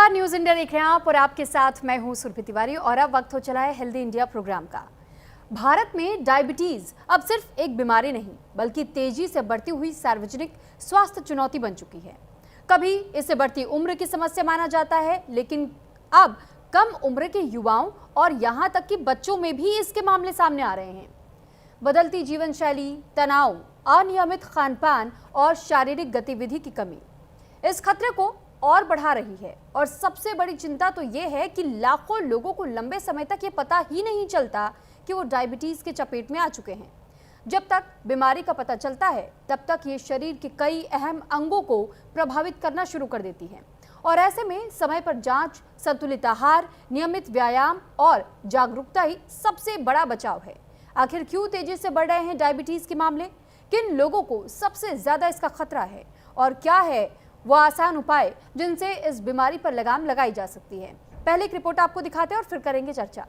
नमस्कार, news India देख रहे हैं आप और आपके साथ मैं हूं सुरभि तिवारी। और अब वक्त हो चला है हेल्दी इंडिया प्रोग्राम का। भारत में डायबिटीज अब सिर्फ एक बीमारी नहीं बल्कि तेजी से बढ़ती हुई सार्वजनिक स्वास्थ्य चुनौती बन चुकी है। कभी इसे बढ़ती उम्र की समस्या माना जाता है, लेकिन अब कम उम्र के युवाओं और यहाँ तक कि बच्चों में भी इसके मामले सामने आ रहे हैं। बदलती जीवन शैली, तनाव, अनियमित खानपान और शारीरिक गतिविधि की कमी इस खतरे को और बढ़ा रही है। और सबसे बड़ी चिंता तो ये है कि लाखों लोगों को लंबे समय तक ये पता ही नहीं चलता कि वो डायबिटीज के चपेट में आ चुके हैं। जब तक बीमारी का पता चलता है तब तक ये शरीर के कई अहम अंगों को प्रभावित करना शुरू कर देती है। और ऐसे में समय पर जांच, संतुलित आहार, नियमित व्यायाम और जागरूकता ही सबसे बड़ा बचाव है। आखिर क्यों तेजी से बढ़ रहे हैं डायबिटीज के मामले? किन लोगों को सबसे ज्यादा इसका खतरा है और क्या है वो आसान उपाय जिनसे इस बीमारी पर लगाम लगाई जा सकती है? पहले एक रिपोर्ट आपको दिखाते हैं और फिर करेंगे चर्चा।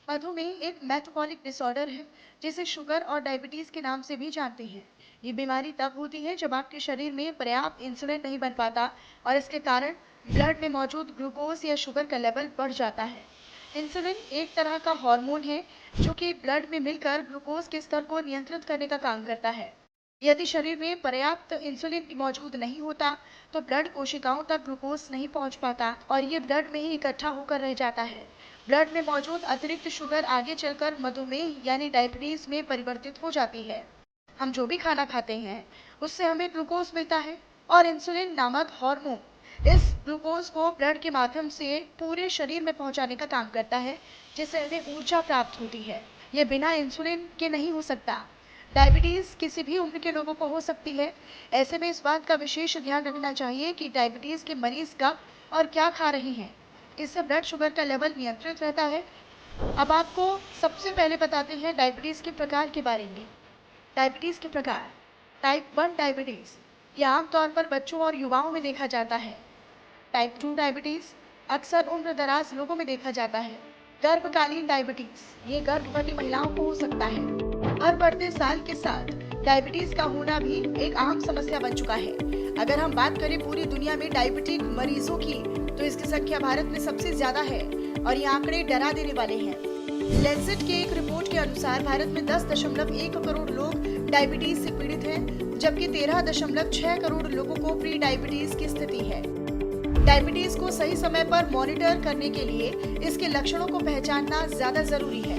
मधुमेह एक मेटाबॉलिक डिसऑर्डर है जिसे शुगर और डायबिटीज के नाम से भी जानते हैं। ये बीमारी तब होती है जब आपके शरीर में पर्याप्त इंसुलिन नहीं बन पाता और इसके कारण ब्लड में मौजूद ग्लूकोज या शुगर का लेवल बढ़ जाता है। इंसुलिन एक तरह का हार्मोन है जो कि ब्लड में मिलकर ग्लूकोज के स्तर को नियंत्रित करने का काम करता है। यदि शरीर में पर्याप्त इंसुलिन मौजूद नहीं होता तो ब्लड कोशिकाओं तक ग्लूकोज नहीं पहुंच पाता और ये ब्लड में ही इकट्ठा होकर रह जाता है। ब्लड में मौजूद अतिरिक्त शुगर आगे चलकर मधुमेह यानी डायबिटीज में परिवर्तित हो जाती है। हम जो भी खाना खाते हैं उससे हमें ग्लूकोज मिलता है और इंसुलिन नामक हार्मोन इस ग्लूकोज को ब्लड के माध्यम से पूरे शरीर में पहुंचाने का काम करता है, जिससे हमें ऊर्जा प्राप्त होती है। ये बिना इंसुलिन के नहीं हो सकता। डायबिटीज किसी भी उम्र के लोगों को हो सकती है। ऐसे में इस बात का विशेष ध्यान रखना चाहिए कि डायबिटीज के मरीज कब और क्या खा रहे हैं। इससे ब्लड शुगर का लेवल नियंत्रित रहता है। अब आपको सबसे पहले बताते हैं डायबिटीज के प्रकार के बारे में। डायबिटीज के प्रकार। टाइप 1 डायबिटीज, यह आमतौर पर बच्चों और युवाओं में देखा जाता है। टाइप 2 डायबिटीज अक्सर उम्र दराज लोगों में देखा जाता है। गर्भकालीन डायबिटीज, ये गर्भवती महिलाओं को हो सकता है। हर बढ़ते साल के साथ डायबिटीज का होना भी एक आम समस्या बन चुका है। अगर हम बात करें पूरी दुनिया में डायबिटिक मरीजों की तो इसकी संख्या भारत में सबसे ज्यादा है और ये आंकड़े डरा देने वाले हैं। लेंसेट के एक रिपोर्ट के अनुसार भारत में 10.1 करोड़ लोग डायबिटीज से पीड़ित हैं, जबकि 13.6 करोड़ लोगों को प्री डायबिटीज की स्थिति है। डायबिटीज को सही समय पर मॉनिटर करने के लिए इसके लक्षणों को पहचानना ज्यादा जरूरी है।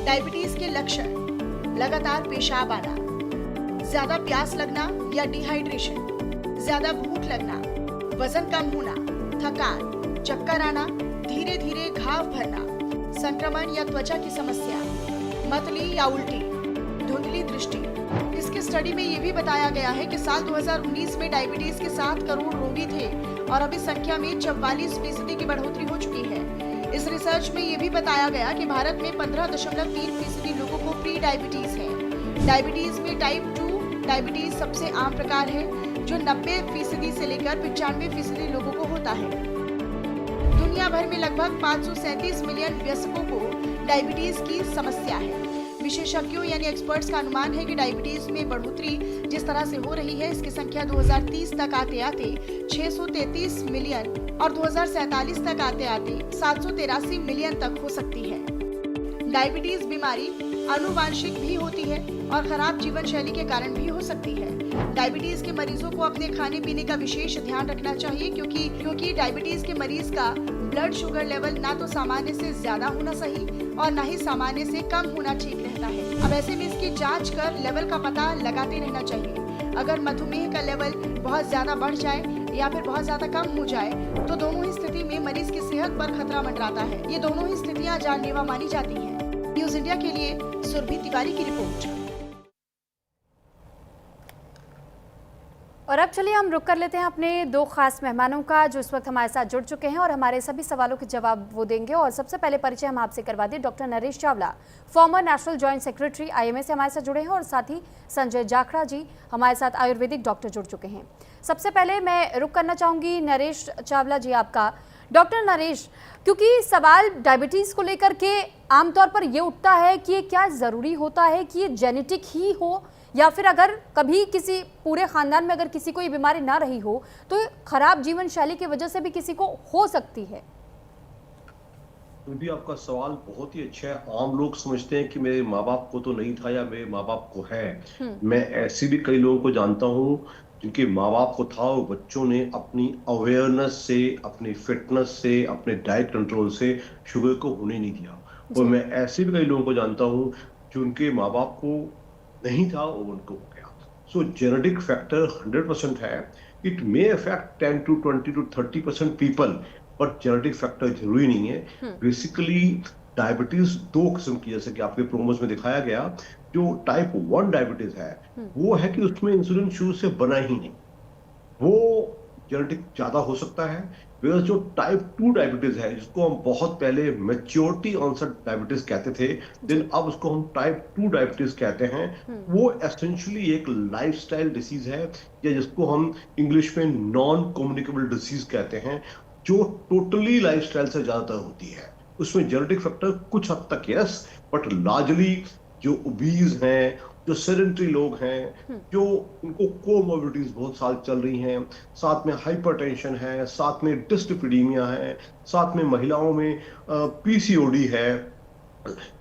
डायबिटीज के लक्षण: लगातार पेशाब आना, ज्यादा प्यास लगना या डिहाइड्रेशन, ज्यादा भूख लगना, वजन कम होना, थकान, चक्कर आना, धीरे धीरे घाव भरना, संक्रमण या त्वचा की समस्या, मतली या उल्टी, धुंधली दृष्टि। इसकी स्टडी में ये भी बताया गया है कि साल 2019 में डायबिटीज के 7 करोड़ रोगी थे और अब इस संख्या में 44% की बढ़ोतरी हो चुकी है। इस रिसर्च में ये भी बताया गया कि भारत में 15.3% लोगों को प्री डायबिटीज है। डायबिटीज में टाइप 2 डायबिटीज सबसे आम प्रकार है जो 90% से लेकर 95% लोगों को होता है। दुनिया भर में लगभग 537 मिलियन वयस्कों को डायबिटीज की समस्या है। विशेषज्ञों यानी एक्सपर्ट्स का अनुमान है कि डायबिटीज में बढ़ोतरी जिस तरह से हो रही है, इसकी संख्या 2030 तक आते आते 633 मिलियन और 2047 तक आते आते 783 मिलियन तक हो सकती है। डायबिटीज बीमारी आनुवांशिक भी होती है और खराब जीवन शैली के कारण भी हो सकती है। डायबिटीज के मरीजों को अपने खाने पीने का विशेष ध्यान रखना चाहिए क्योंकि डायबिटीज के मरीज का ब्लड शुगर लेवल ना तो सामान्य से ज्यादा होना सही और ना ही सामान्य से कम होना ठीक रहता है। अब ऐसे में इसकी जांच कर लेवल का पता लगाते रहना चाहिए। अगर मधुमेह का लेवल बहुत ज्यादा बढ़ जाए या फिर बहुत ज्यादा कम हो जाए तो दोनों ही स्थिति में मरीज की सेहत पर खतरा मंडराता है। ये दोनों ही स्थितियां जानलेवा मानी जाती हैं। न्यूज इंडिया के लिए सुरभि तिवारी की रिपोर्ट। और अब चलिए हम रुक कर लेते हैं अपने दो खास मेहमानों का, जो इस वक्त हमारे साथ जुड़ चुके हैं और हमारे सभी सवालों के जवाब वो देंगे। और सबसे पहले परिचय हम आपसे करवा दें, doctor Naresh Chawla, farmer national joint secretary IMA से हमारे साथ जुड़े हैं, और साथ ही संजय जाखड़ा जी हमारे साथ आयुर्वेदिक डॉक्टर जुड़ चुके हैं। सबसे पहले मैं रुक करना चाहूँगी नरेश चावला जी आपका। डॉक्टर नरेश, क्योंकि सवाल डायबिटीज़ को लेकर के आमतौर पर ये उठता है कि ये क्या ज़रूरी होता है कि ये जेनेटिक ही हो, या फिर अगर कभी किसी पूरे ख़ानदान में अगर किसी को ये बीमारी ना रही हो तो ख़राब जीवन शैली की वजह से भी किसी को हो सकती है। तो भी आपका सवाल बहुत ही अच्छा है। आम लोग समझते हैं कि मेरे माँ बाप को तो नहीं था या मेरे माँ बाप को है। मैं ऐसे भी कई लोगों को जानता हूँ जिनके माँ बाप को था और बच्चों ने अपनी अवेयरनेस से, अपनी फिटनेस से, अपने डाइट कंट्रोल से शुगर को होने नहीं दिया। और मैं ऐसे भी कई लोगों को जानता हूँ जो उनके माँ बाप को नहीं था और उनको हो गया। सो जेनेटिक फैक्टर 100% है। It may affect 10 to 20 to 30% people, but genetic factor जरूरी नहीं है। बेसिकली डायबिटीज दो किस्म की, जैसे कि आपके प्रोमोस में दिखाया गया। जो टाइप 1 डायबिटीज है वो है कि उसमें इंसुलिन शुरू से बना ही नहीं, वो जेनेटिक ज्यादा हो सकता है। whereas जो टाइप 2 डायबिटीज है, जिसको हम बहुत पहले मैच्योरिटी ऑनसेट डायबिटीज कहते थे, देन अब उसको हम टाइप 2 डायबिटीज कहते हैं। वो एसेंशियली एक लाइफस्टाइल डिसीज है, या जिसको हम इंग्लिश में नॉन कम्युनिकेबल डिसीज कहते हैं, जो टोटली लाइफस्टाइल से ज्यादातर होती है। उसमें जेनेटिक फैक्टर कुछ हद तक यस, बट लार्जली जो ओबीज हैं, जो सेडेंटरी लोग हैं, जो उनको कोमोर्बिडिटीज बहुत साल चल रही हैं, साथ में हाइपरटेंशन है, साथ में डिस्लिपिडीमिया है, साथ में महिलाओं में PCOD है,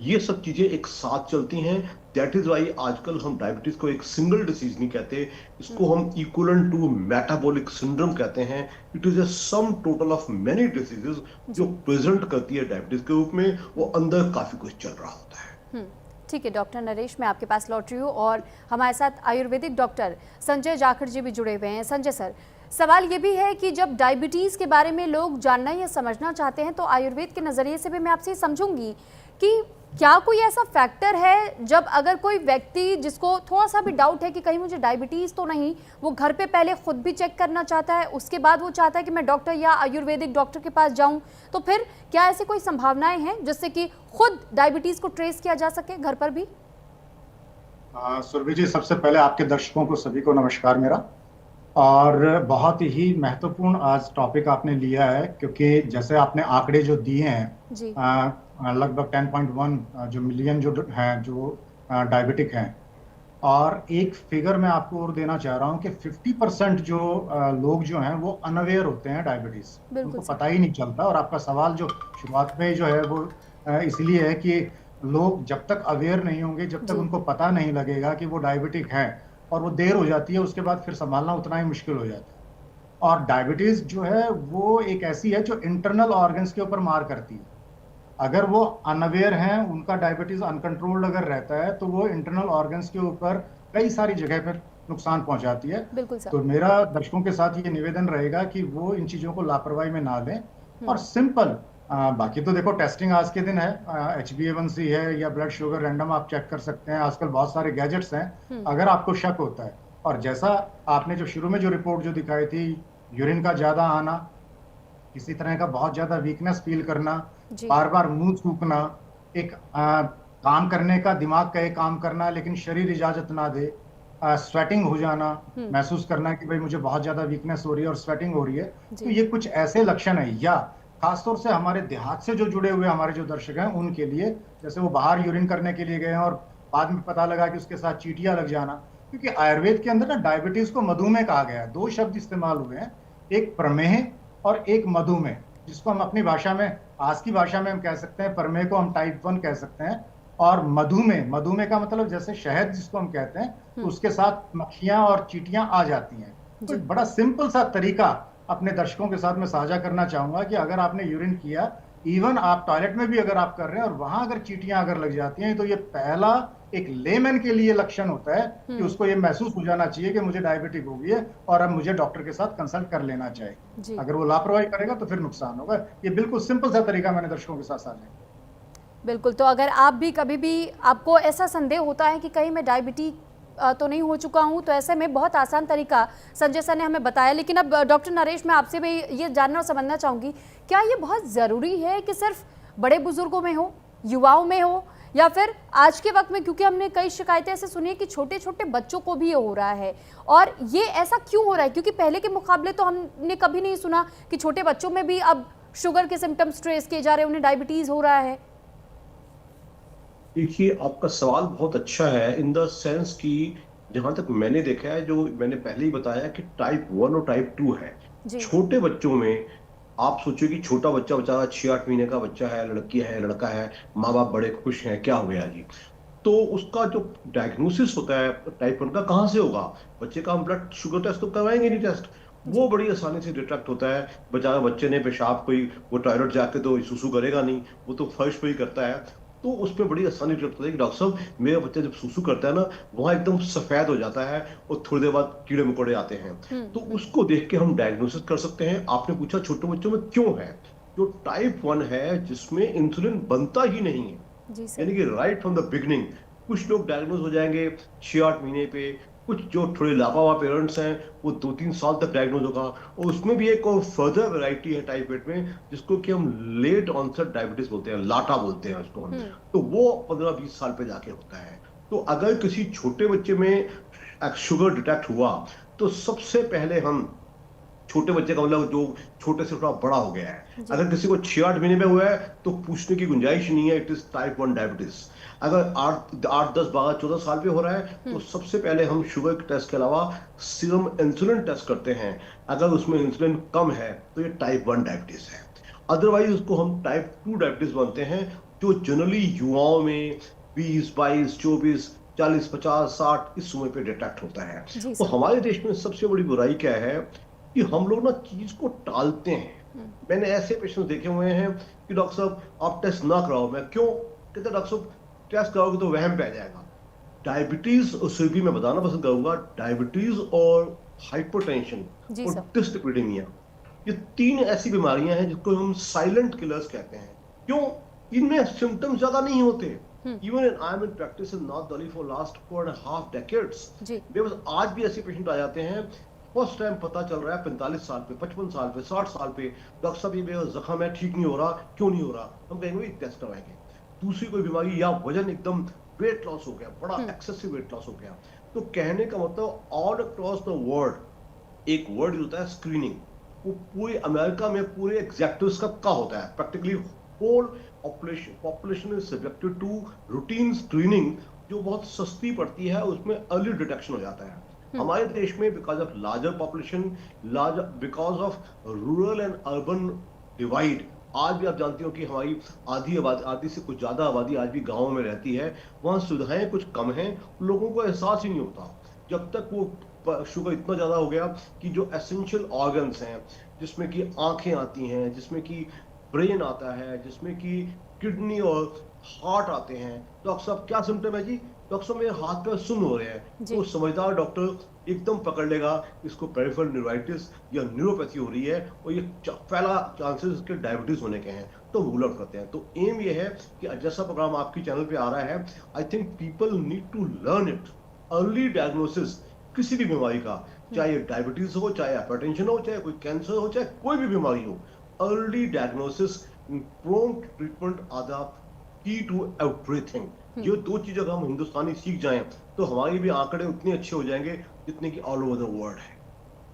ये सब चीजें एक साथ चलती हैं। दैट इज वाई आजकल हम डायबिटीज को एक सिंगल डिसीज नहीं कहते, इसको हम इक्विवेलेंट टू मेटाबॉलिक सिंड्रोम कहते हैं। It is a sum total of many diseases जो प्रेजेंट करती है डायबिटीज के रूप में, वो अंदर काफी कुछ चल रहा होता है। ठीक है डॉक्टर नरेश, मैं आपके पास लौट रही हूँ और हमारे साथ आयुर्वेदिक डॉक्टर संजय जाखड़ जी भी जुड़े हुए हैं। संजय सर, सवाल ये भी है कि जब डायबिटीज़ के बारे में लोग जानना या समझना चाहते हैं तो आयुर्वेद के नज़रिए से भी मैं आपसे समझूंगी कि क्या कोई ऐसा फैक्टर है जब अगर कोई व्यक्ति जिसको थोड़ा सा भी डाउट है कि कहीं मुझे डायबिटीज़ तो नहीं, वो घर पे पहले खुद भी चेक करना चाहता है, उसके बाद वो चाहता है कि मैं डॉक्टर या आयुर्वेदिक डॉक्टर के पास जाऊं, तो फिर क्या ऐसी कोई संभावनाएं हैं जिससे कि खुद डायबिटीज़ को ट्रेस किया जा सके घर पर भी? सुरभि जी, सबसे पहले आपके दर्शकों को सभी को नमस्कार मेरा। और बहुत ही महत्वपूर्ण आज टॉपिक आपने लिया है, क्योंकि जैसे आपने आंकड़े जो दिए हैं, लगभग 10.1 जो मिलियन जो हैं जो डायबिटिक हैं, और एक फिगर मैं आपको और देना चाह रहा हूं कि 50% जो लोग जो हैं वो अनअवेयर होते हैं डायबिटीज, उनको पता ही नहीं चलता। और आपका सवाल जो शुरुआत में जो है वो इसलिए है कि लोग जब तक अवेयर नहीं होंगे, जब तक उनको पता नहीं लगेगा कि वो डायबिटिक है, और वो देर हो जाती है, उसके बाद फिर संभालना उतना ही मुश्किल हो जाता है। और डायबिटीज जो है वो एक ऐसी है जो इंटरनल ऑर्गन्स के ऊपर मार करती है। अगर वो अनअवेयर हैं, उनका डायबिटीज अनकंट्रोल्ड अगर रहता है, तो वो इंटरनल ऑर्गन्स के ऊपर कई सारी जगह पर नुकसान पहुंचाती है। तो मेरा दर्शकों के साथ ये निवेदन रहेगा कि वो इन चीजों को लापरवाही में ना लें, और सिंपल बाकी तो देखो टेस्टिंग आज के दिन है, HbA1c है या ब्लड शुगर रैंडम आप चेक कर सकते हैं, आजकल बहुत सारे गैजेट्स हैं। अगर आपको शक होता है, और जैसा आपने जो शुरू में जो रिपोर्ट जो दिखाई थी, यूरिन का ज्यादा आना, किसी तरह का बहुत ज्यादा वीकनेस फील करना, बार बार मुंह सूखना, एक काम करने का, दिमाग का एक काम करना लेकिन शरीर इजाजत ना दे, स्वेटिंग हो जाना, महसूस करना कि भाई मुझे बहुत ज्यादा वीकनेस हो रही है और स्वेटिंग हो रही है, तो ये कुछ ऐसे लक्षण है। या खासतौर से हमारे देहात से जो जुड़े हुए हमारे जो दर्शक हैं उनके लिए, जैसे वो बाहर यूरिन करने के लिए गए हैं और बाद में पता लगा कि उसके साथ चींटियां लग जाना, क्योंकि आयुर्वेद के अंदर ना डायबिटीज को मधुमेह कहा गया है। 2 शब्द इस्तेमाल हुए हैं, एक प्रमेह और एक मधुमेह, जिसको हम अपनी भाषा में, आज की भाषा में हम कह सकते हैं, प्रमेह को हम टाइप 1 कह सकते हैं, और मधुमेह का मतलब जैसे शहद जिसको हम कहते हैं, तो उसके साथ मक्खियां और चींटियां आ जाती हैं। तो एक बड़ा सिंपल सा तरीका अपने दर्शकों के साथ मैं साझा करना चाहूंगा कि अगर आपने यूरिन किया, इवन आप टॉयलेट में भी अगर आप कर रहे हैं और वहां अगर चींटियां अगर लग जाती हैं, तो ये पहला एक लेमैन के लिए लक्षण होता है कि उसको ये महसूस हो जाना चाहिए कि मुझे डायबिटिक हो गई है और अब मुझे डॉक्टर के साथ कंसल्ट कर लेना चाहिए। अगर वो लापरवाही करेगा तो फिर नुकसान होगा। ये बिल्कुल सिंपल सा तरीका मैंने दर्शकों के साथ साझा किया। बिल्कुल, तो अगर आप भी कभी भी आपको ऐसा संदेह होता है कि कहीं मैं डायबिटीज तो नहीं हो चुका हूँ, तो ऐसे में बहुत आसान तरीका संजय सर ने हमें बताया। लेकिन अब डॉक्टर नरेश, मैं आपसे भी ये जानना और समझना चाहूँगी, क्या ये बहुत ज़रूरी है कि सिर्फ बड़े बुजुर्गों में हो, युवाओं में हो, या फिर आज के वक्त में, क्योंकि हमने कई शिकायतें ऐसे सुनी है कि छोटे छोटे बच्चों को भी ये हो रहा है, और ये ऐसा क्यों हो रहा है? क्योंकि पहले के मुकाबले तो हमने कभी नहीं सुना कि छोटे बच्चों में भी अब शुगर के सिम्टम्स ट्रेस किए जा रहे हैं, उन्हें डायबिटीज हो रहा है। देखिए, आपका सवाल बहुत अच्छा है इन द सेंस कि जहां तक मैंने देखा है, जो मैंने पहले ही बताया कि टाइप 1 और टाइप 2 है। जी छोटे बच्चों में आप सोचिए कि छोटा बच्चा बेचारा 6-8 महीने का बच्चा है, लड़की है, लड़का है, माँ बाप बड़े खुश हैं, क्या हो गया जी? तो उसका जो डायग्नोसिस होता है टाइप 1 का, कहाँ से होगा? बच्चे का हम ब्लड शुगर टेस्ट तो करवाएंगे नहीं टेस्ट, जी वो बड़ी आसानी से डिटेक्ट होता है। बेचारा बच्चे ने पेशाब, कोई वो टॉयलेट जाके तो सूसू करेगा नहीं, वो तो फर्श पे ही करता है। तो उसमें बड़ी आसानी डिटेक्ट होता है कि डॉक्टर साहब, मेरा बच्चा जब सूसू करता है ना, वहां एकदम सफेद हो जाता है और थोड़ी देर बाद कीड़े मकोड़े आते हैं। तो उसको देख के हम डायग्नोसिस कर सकते हैं। आपने पूछा छोटे बच्चों में क्यों है? जो टाइप 1 है, जिसमें इंसुलिन बनता ही नहीं है, जी सर। यानी कि राइट फ्रॉम द बिगनिंग, कुछ लोग डायग्नोज हो जाएंगे 6-8 महीने पे, कुछ जो थोड़े लापरवाह पेरेंट्स हैं वो 2-3 साल तक डायग्नोज होगा। और उसमें भी एक और फर्दर वैरायटी है टाइप 8 में, जिसको कि हम लेट ऑनसेट डायबिटीज बोलते हैं, लाटा बोलते हैं उसको हम। तो वो 15-20 साल पे जाके होता है। तो अगर किसी छोटे बच्चे में शुगर डिटेक्ट हुआ, तो सबसे पहले हम, छोटे बच्चे का मतलब जो छोटे से थोड़ा बड़ा हो गया है, जी अगर किसी को 6-8 महीने में हुआ है तो पूछने की गुंजाइश नहीं है, इट इज टाइप 1 डायबिटीज। अगर 8, 10, 12, 14 साल पे हो रहा है, तो सबसे पहले हम शुगर के टेस्ट के अलावा सीरम इंसुलिन टेस्ट करते हैं। अगर उसमें इंसुलिन कम है तो ये टाइप 1 डायबिटीज है। अदरवाइज उसको हम टाइप 2 डायबिटीज मानते हैं, जो जनरली युवाओं में 20, 22, 24, 40, 50, 60 इस उम्र पे डिटेक्ट होता है। जी तो सर। हमारे देश में सबसे बड़ी बुराई क्या है कि हम लोग ना चीज को टालते हैं। मैंने ऐसे पेशेंट देखे हुए हैं कि डॉक्टर साहब आप टेस्ट ना कराओ। मैं क्यों? कहते डॉक्टर साहब टेस्ट कराओगे तो वहम पे आ जाएगा। डायबिटीज, उसे भी मैं बताना पसंद करूंगा, डायबिटीज और हाइपरटेंशन जी और सर। डिस्लिपिडीमिया, ये 3 ऐसी बीमारियां हैं जिसको हम साइलेंट किलर्स कहते हैं। क्यों? इनमें सिम्टम्स ज्यादा नहीं होते। Even I am in practice in north Delhi for last 4.5 decades। जी मेरे पास आज भी ऐसे पेशेंट आ जाते हैं, फर्स्ट टाइम पता चल रहा है 45 साल पे, 55 साल पे, 60 साल पे, डॉक्टर साहब ये मेरा जख्म है, ठीक नहीं हो रहा। क्यों नहीं हो रहा? हम कहेंगे टेस्ट करवाएंगे। दूसरी कोई बीमारी, या वजन एकदम, वेट लॉस हो गया, बड़ा एक्सेसिव वेट लॉस हो गया। तो कहने का मतलब ऑल अक्रॉस द वर्ल्ड एक वर्ड होता है स्क्रीनिंग। वो पूरे अमेरिका में पूरे एग्जेक्टिव्स का होता है। Practically whole population is subjected to routine screening, जो बहुत सस्ती पड़ती है, उसमें अर्ली डिटेक्शन हो जाता है। हमारे देश में because of larger population, because of rural and urban divide, आज भी आप जानती हो कि हमारी आधी से कुछ ज्यादा आबादी आज भी गांवों में रहती है। वहां सुविधाएं कुछ कम हैं, लोगों को एहसास ही नहीं होता जब तक वो शुगर इतना ज्यादा हो गया कि जो एसेंशियल ऑर्गन्स हैं, जिसमें कि आंखें आती हैं, जिसमें कि ब्रेन आता है, जिसमें कि किडनी और हार्ट आते हैं। डॉक्टर साहब क्या सिम्टम है जी? डॉक्टर साहब मेरे हाथ पैर सुन्न हो रहे हैं। जी तो समझदार डॉक्टर एकदम पकड़ लेगा इसको पेरिफेरल न्यूराइटिस या न्यूरोपैथी हो रही है, और ये पहला चांसेस इसके डायबिटीज होने के हैं, तो रूल आउट करते हैं। तो एम ये है कि जैसा प्रोग्राम आपकी चैनल पे आ रहा है, I think people need to learn it. Early diagnosis किसी भी बीमारी का, चाहे डायबिटीज हो, चाहे हाइपरटेंशन हो, चाहे कोई कैंसर हो, चाहे कोई भी बीमारी हो, early diagnosis, prompt treatment are the key to everything. ये 2 चीजें अगर हम हिंदुस्तानी सीख जाएं, तो हमारी भी आंकड़े उतने अच्छे हो जाएंगे जितने कि ऑल ओवर द वर्ल्ड है।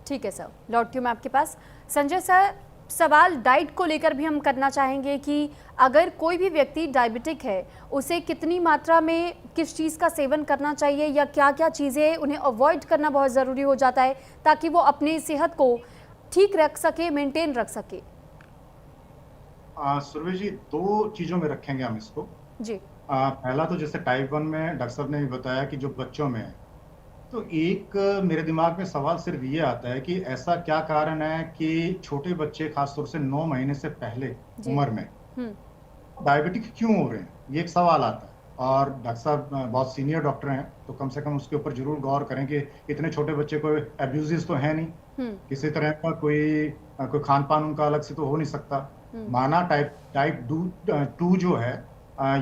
ठीक है सर, लौटती हूँ मैं आपके पास। संजय सर, सवाल डाइट को लेकर भी हम करना चाहेंगे कि अगर कोई भी व्यक्ति डायबिटिक है, उसे कितनी मात्रा में किस चीज़ का सेवन करना चाहिए, या क्या क्या चीज़ें उन्हें अवॉइड करना बहुत ज़रूरी हो जाता है ताकि वो अपनी सेहत को ठीक रख सके, मेंटेन रख सके? सुरभि जी, 2 चीजों में रखेंगे हम इसको। जी पहला तो जैसे टाइप 1 में डॉक्टर साहब ने भी बताया कि जो बच्चों में है, तो एक मेरे दिमाग में सवाल सिर्फ ये आता है कि ऐसा क्या कारण है कि छोटे बच्चे खासतौर से 9 महीने से पहले जी उम्र में डायबिटिक क्यों हो रहे हैं, ये एक सवाल आता है। और डॉक्टर साहब बहुत सीनियर डॉक्टर हैं, तो कम से कम उसके ऊपर जरूर गौर करें कि इतने छोटे बच्चे कोई एब्यूजेस तो है नहीं, किसी तरह का कोई खान पान उनका अलग से तो हो नहीं सकता। माना टाइप 2 जो है,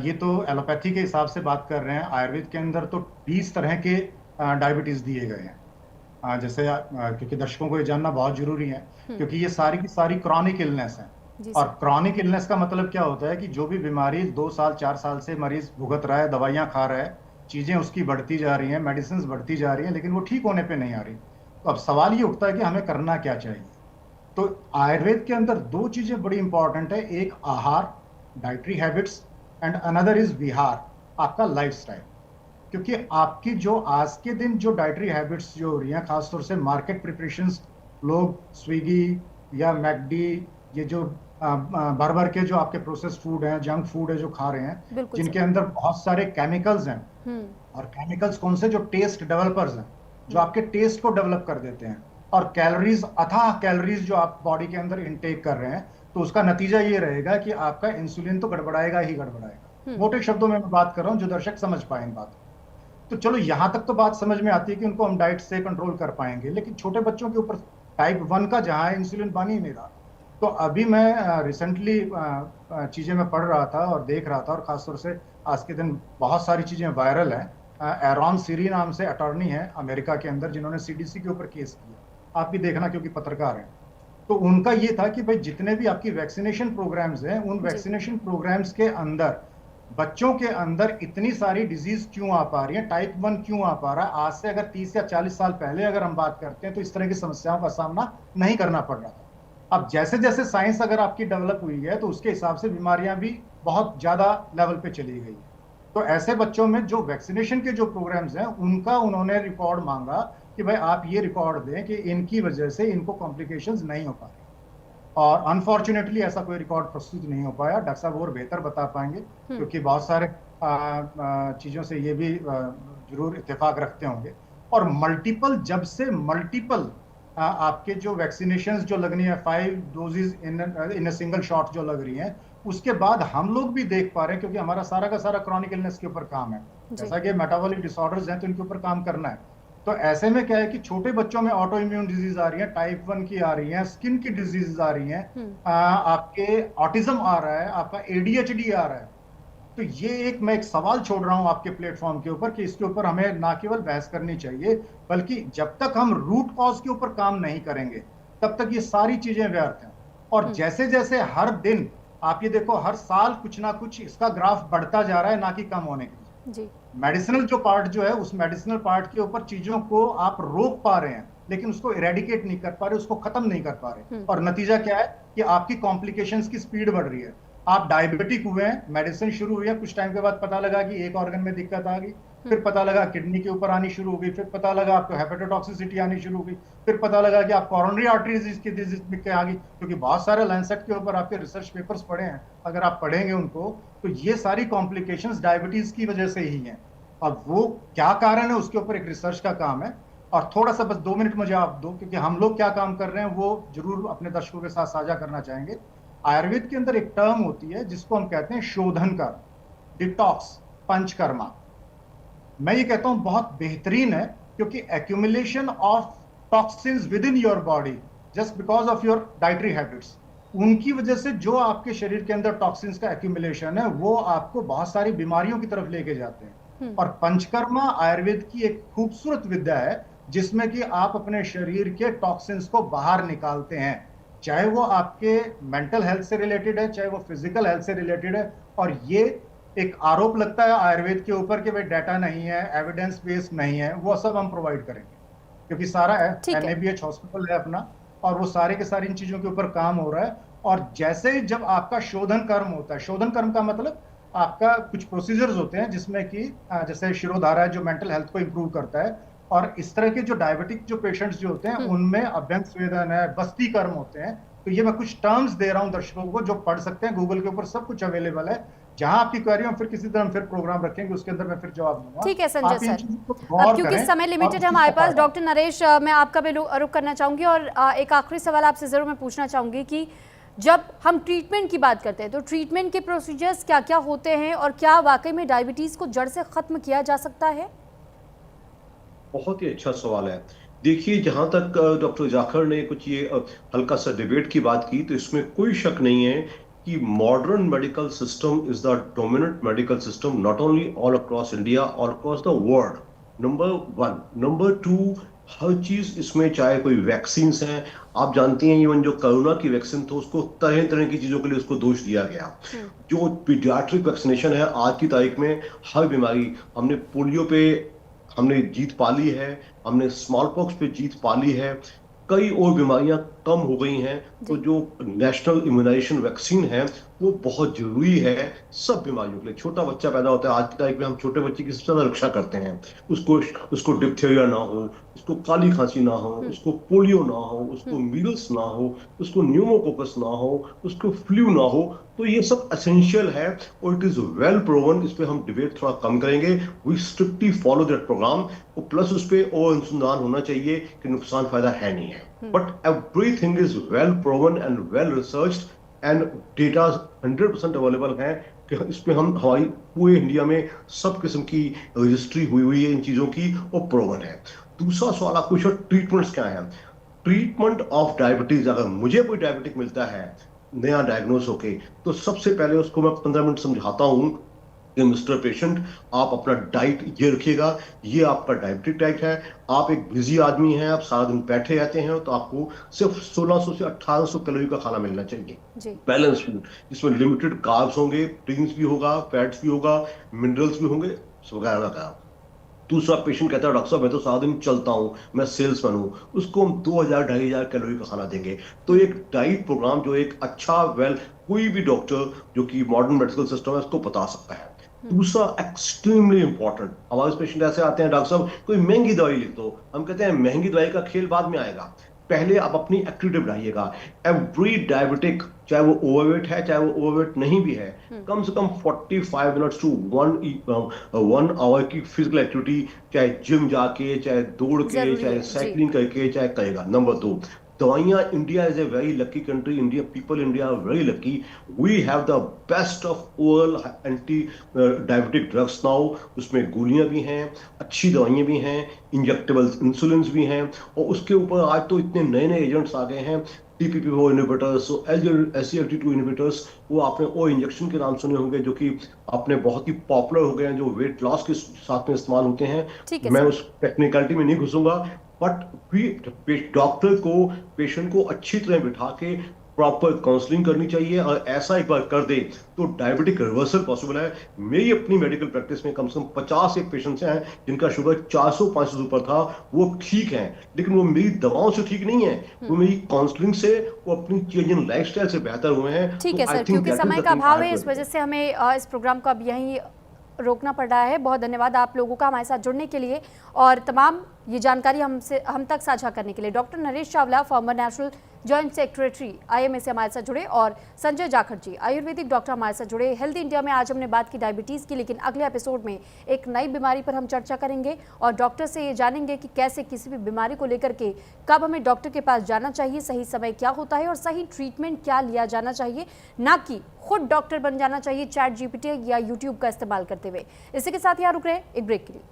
ये तो एलोपैथी के हिसाब से बात कर रहे हैं। आयुर्वेद के अंदर तो 20 तरह के डायबिटीज दिए गए हैं। जैसे क्योंकि दर्शकों को ये जानना बहुत जरूरी है, क्योंकि ये सारी की सारी क्रॉनिक इलनेस है। और क्रॉनिक इलनेस का मतलब क्या होता है कि जो भी बीमारी 2 साल 4 साल से मरीज भुगत रहा है, दवाइयां खा रहा है, चीजें उसकी बढ़ती जा रही हैं, मेडिसिन बढ़ती जा रही हैं, लेकिन वो ठीक होने पे नहीं आ रही। तो अब सवाल ये उठता है कि हमें करना क्या चाहिए। तो आयुर्वेद के अंदर 2 चीजें बड़ी इंपॉर्टेंट है, एक आहार, dietary habits, and another is विहार, आपका लाइफस्टाइल। क्योंकि आपकी जो आज के दिन जो डाइटरी हैबिट्स जो हो रही हैं, खासतौर से मार्केट प्रिपरेशंस, लोग स्विगी या मैकडी, ये जो भर भर के जो आपके प्रोसेस्ड फूड हैं, जंक फूड है जो खा रहे हैं, जिनके अंदर बहुत सारे केमिकल्स हैं। और केमिकल्स कौन से? जो टेस्ट डेवलपर्स हैं, जो आपके टेस्ट को डेवलप कर देते हैं। और कैलोरीज, अथाह कैलोरीज जो आप बॉडी के अंदर इनटेक कर रहे हैं, तो उसका नतीजा ये रहेगा कि आपका इंसुलिन तो गड़बड़ाएगा ही गड़बड़ाएगा। मोटे शब्दों में मैं बात कर रहा हूं जो दर्शक समझ पाए इन बातों। तो चलो यहां तक तो बात समझ में आती है कि उनको हम डाइट से कंट्रोल कर पाएंगे, लेकिन छोटे बच्चों के ऊपर टाइप 1 का जहां है, इंसुलिन बन ही नहीं रहा। तो अभी मैं रिसेंटली चीजें मैं पढ़ रहा था और देख रहा था, और खासतौर से आज के दिन बहुत सारी चीजें वायरल हैं। एरॉन सीरी नाम से अटॉर्नी है अमेरिका के अंदर, जिन्होंने सीडीसी के ऊपर केस किया। आप भी देखना क्योंकि पत्रकार हैं। तो उनका ये था कि भाई जितने भी आपकी वैक्सीनेशन प्रोग्राम्स हैं, उन वैक्सीनेशन प्रोग्राम्स के अंदर बच्चों के अंदर इतनी सारी डिजीज क्यों आ पा रही है, टाइप 1 क्यों आ पा रहा है। आज से अगर 30 या 40 साल पहले अगर हम बात करते हैं तो इस तरह की समस्याओं का सामना नहीं करना पड़ रहा था। अब जैसे जैसे साइंस अगर आपकी डेवलप हुई है, तो उसके हिसाब से बीमारियां भी बहुत ज्यादा लेवल पे चली गई। तो ऐसे बच्चों में जो वैक्सीनेशन के जो प्रोग्राम्स हैं, उनका उन्होंने रिकॉर्ड मांगा कि भाई आप ये रिकॉर्ड दें कि इनकी वजह से इनको कॉम्प्लिकेशंस नहीं हो पा रही। और अनफॉर्चुनेटली ऐसा कोई रिकॉर्ड प्रस्तुत नहीं हो पाया। डॉक्टर साहब और बेहतर बता पाएंगे, क्योंकि बहुत सारे चीजों से ये भी जरूर इत्तेफाक रखते होंगे। और मल्टीपल, जब से मल्टीपल आपके जो वैक्सीनेशंस जो लगनी है, 5 doses in a single shot जो लग रही हैं, उसके बाद हम लोग भी देख पा रहे हैं, क्योंकि हमारा सारा का सारा क्रॉनिक इलनेस के ऊपर काम है। जैसा कि मेटाबॉलिक डिसऑर्डर्स हैं, तो इनके ऊपर काम करना है। तो ऐसे में क्या है कि छोटे बच्चों में ऑटो इम्यून डिजीज आ रही है, टाइप 1 की आ रही है, स्किन की डिजीज आ रही हैं, आपके ऑटिज्म आ रहा है, आपका ADHD आ रहा है। तो ये मैं एक सवाल छोड़ रहा हूं आपके प्लेटफॉर्म के ऊपर कि इसके ऊपर हमें ना केवल बहस करनी चाहिए, बल्कि जब तक हम रूट कॉज के ऊपर काम नहीं करेंगे, तब तक ये सारी चीजें व्यर्थ हैं। और जैसे जैसे हर दिन आप ये देखो, हर साल कुछ ना कुछ इसका ग्राफ बढ़ता जा रहा है, ना कि कम होने की। मेडिसिनल जो पार्ट जो है, उस मेडिसिनल पार्ट के ऊपर चीजों को आप रोक पा रहे हैं, लेकिन उसको इरेडिकेट नहीं कर पा रहे, उसको खत्म नहीं कर पा रहे। और नतीजा क्या है कि आपकी कॉम्प्लिकेशंस की स्पीड बढ़ रही है। आप डायबिटिक हुए हैं, मेडिसिन शुरू हुई है, कुछ टाइम के बाद पता लगा कि एक ऑर्गन में दिक्कत आ गई, फिर पता लगा किडनी के ऊपर आनी शुरू हो गई, फिर पता लगा आपको हेपेटोटॉक्सिसिटी आनी शुरू हो गई, फिर पता लगा कि आप कोरोनरी आर्टरी डिजीज की डिजीज आ गई। क्योंकि बहुत सारे लैंसेट के ऊपर आपके रिसर्च पेपर्स पढ़े हैं, अगर आप पढ़ेंगे उनको, तो ये सारी कॉम्प्लिकेशंस डायबिटीज की वजह से ही हैं। अब वो क्या कारण है, उसके ऊपर एक रिसर्च का काम है। और थोड़ा सा बस 2 मिनट मुझे आप दो, क्योंकि हम लोग क्या काम कर रहे हैं वो जरूर अपने दर्शकों के साथ साझा करना चाहेंगे। आयुर्वेद के अंदर एक टर्म होती है जिसको हम कहते हैं शोधन कर्म, डिटॉक्स, पंचकर्मा। मैं ये कहता हूं बहुत बेहतरीन है, क्योंकि accumulation of toxins with in your body just because of your dietary habits, उनकी वजह से जो आपके शरीर के अंदर टॉक्सिन्स का एक्यूमुलेशन है, वो आपको बहुत सारी बीमारियों की तरफ लेके जाते हैं। और पंचकर्मा आयुर्वेद की एक खूबसूरत विद्या है, जिसमें कि आप अपने शरीर के टॉक्सिन्स को बाहर निकालते हैं, चाहे वो आपके मेंटल हेल्थ से रिलेटेड है, चाहे वो फिजिकल हेल्थ से रिलेटेड है। और ये एक आरोप लगता है आयुर्वेद के ऊपर कि भाई डाटा नहीं है, एविडेंस बेस्ड नहीं है, वो सब हम प्रोवाइड करेंगे, क्योंकि सारा NABH हॉस्पिटल है अपना, और वो सारे के सारी इन चीजों के ऊपर काम हो रहा है। और जैसे जब आपका शोधन कर्म होता है, शोधन कर्म का मतलब आपका कुछ प्रोसीजर्स होते हैं, जिसमें कि जैसे शिरोधारा है जो मेंटल हेल्थ को इंप्रूव करता है, और इस तरह के जो डायबिटिक जो पेशेंट्स जो होते हैं, उनमें अभ्यंग स्वेदन है, बस्ती कर्म होते हैं। तो ये मैं कुछ टर्म्स दे रहा हूं दर्शकों को, जो पढ़ सकते हैं, गूगल के ऊपर सब कुछ अवेलेबल है। जहां आपकी क्वेरी हम फिर किसी तरह फिर प्रोग्राम रखेंगे, उसके अंदर मैं फिर जवाब दूंगा। ठीक है संजय सर, अब क्योंकि समय लिमिटेड है हमारे पास, डॉक्टर नरेश मैं आपका भी रुख करना चाहूंगी, और एक आखिरी सवाल आपसे जरूर मैं पूछना चाहूंगी कि जब हम ट्रीटमेंट की बात करते हैं, तो ट्रीटमेंट के प्रोसीजर्स क्या क्या होते हैं, और क्या वाकई में डायबिटीज को जड़ से खत्म किया जा सकता है? बहुत ही अच्छा सवाल है। देखिए, जहां तक डॉक्टर जाखड़ ने कुछ ये हल्का सा डिबेट की बात की, तो इसमें कोई शक नहीं है कि modern medical system is the dominant medical system not only all across India, all across the world. Number one. Number two, हर चीज इसमें, चाहे कोई वैक्सीन हैं, आप जानती हैं इवन जो कोरोना की वैक्सीन थी उसको तरह तरह की चीजों के लिए उसको दोष दिया गया। जो पीडियाट्रिक वैक्सीनेशन है आज की तारीख में, हर बीमारी, हमने पोलियो पे हमने जीत पा ली है, हमने स्मॉल पॉक्स पे जीत पा ली है, कई और बीमारियां कम हो गई हैं। तो जो नेशनल इम्यूनाइजेशन वैक्सीन है वो बहुत जरूरी है सब बीमारियों के लिए। छोटा बच्चा पैदा होता है, आज की तारीख में हम छोटे बच्चे की सबसे ज्यादा रक्षा करते हैं। उसको उसको डिप्थीरिया ना हो, उसको काली खांसी ना हो, उसको पोलियो ना हो, उसको मीजल्स ना हो, उसको न्यूमोकोकस ना हो, उसको फ्लू ना हो। तो ये सब एसेंशियल है और इट इज वेल प्रोवन। इस पे हम डिबेट थोड़ा कम करेंगे। We strictly follow that program. और प्लस उस पे और अनुसंधान होना चाहिए कि नुकसान फायदा है नहीं है। But everything is well proven and well researched and data 100% available है कि इसमें हम हमारी पूरे इंडिया में सब किस्म की रजिस्ट्री हुई है इन चीजों की और प्रोवन है। दूसरा सवाल आप पूछो ट्रीटमेंट्स क्या है। ट्रीटमेंट ऑफ डायबिटीज, अगर मुझे कोई डायबिटिक मिलता है नया डायग्नोस होके, तो सबसे पहले उसको मैं 15 मिनट समझाता हूं कि मिस्टर पेशेंट, आप अपना डाइट ये रखिएगा, ये आपका डायबिटिक डाइट है। आप एक बिजी आदमी हैं, आप सारा दिन बैठे रहते हैं, तो आपको सिर्फ 1600 से 1800 कैलोरी का खाना मिलना चाहिए, बैलेंस फूड, जिसमें लिमिटेड कार्ब्स होंगे, प्रोटीन्स भी होगा, फैट्स भी होगा, मिनरल्स भी होंगे वगैरह वगैरह। दूसरा पेशेंट कहता है डॉक्टर साहब मैं तो सारा दिन चलता हूं, मैं सेल्समैन हूं, उसको हम 2000-2500 कैलोरी का खाना देंगे। तो एक डाइट प्रोग्राम जो एक अच्छा कोई भी डॉक्टर जो कि मॉडर्न मेडिकल सिस्टम है उसको बता सकता है। दूसरा एक्सट्रीमली इंपॉर्टेंट, हमारे पेशेंट ऐसे आते हैं डॉक्टर साहब कोई महंगी दवाई लिख दो, हम कहते हैं महंगी दवाई का खेल बाद में आएगा, पहले आप अपनी एक्टिविटी बढ़ाइएगा। एवरी डायबिटिक, चाहे वो ओवरवेट है चाहे वो ओवरवेट नहीं भी है, कम से कम 45 मिनट्स टू 1 आवर की फिजिकल एक्टिविटी, चाहे जिम जाके, चाहे दौड़ के, चाहे साइकिलिंग करके, चाहे करेगा। नंबर 2, दवाइयां, India is a very lucky country, India people, India are very lucky, we have the best of oral anti diabetic drugs now. उसमें गोलियां भी हैं, अच्छी दवाइयां भी हैं, इंजेक्टेबल इंसुलिन भी हैं, और उसके ऊपर आज तो इतने नए नए एजेंट्स आ गए हैं, DPP-4 इनहिबिटर्स, SGLT2 इनहिबिटर्स, वो आपने ओ इंजेक्शन के नाम सुने होंगे, जो कि आपने बहुत ही पॉपुलर हो गए हैं, जो वेट लॉस के साथ में इस्तेमाल होते हैं। मैं उस टेक्निकलिटी में नहीं घुसूंगा, बट डॉक्टर को पेशेंट को अच्छी तरह बिठा के प्रॉपर काउंसलिंग करनी चाहिए, और ऐसा एक बार कर दे तो डायबिटिक रिवर्सल पॉसिबल है। मेरी अपनी मेडिकल प्रैक्टिस में कम से कम 50 एक पेशेंट्स हैं जिनका शुगर 400-500 ऊपर था, वो ठीक हैं, लेकिन वो मेरी दवाओं से ठीक नहीं है, वो मेरी काउंसलिंग से, वो अपनी चेंज इन लाइफस्टाइल से बेहतर हुए हैं। ठीक है सर, क्योंकि समय का अभाव है, इस वजह से हमें इस प्रोग्राम को अब यहीं रोकना पड़ रहा है। बहुत धन्यवाद आप लोगों का हमारे साथ जुड़ने के लिए और तमाम ये जानकारी हम तक साझा करने के लिए। Doctor Naresh Chawla, farmer national joint secretary IMA से हमारे साथ जुड़े, और संजय जाखड़ जी, आयुर्वेदिक डॉक्टर हमारे साथ जुड़े। हेल्दी इंडिया में आज हमने बात की डायबिटीज़ की, लेकिन अगले एपिसोड में एक नई बीमारी पर हम चर्चा करेंगे और डॉक्टर से ये जानेंगे कि कैसे किसी भी बीमारी को लेकर के कब हमें डॉक्टर के पास जाना चाहिए, सही समय क्या होता है और सही ट्रीटमेंट क्या लिया जाना चाहिए, ना कि खुद डॉक्टर बन जाना चाहिए ChatGPT या YouTube का इस्तेमाल करते हुए। इसी के साथ यहाँ रुक रहे एक ब्रेक के लिए।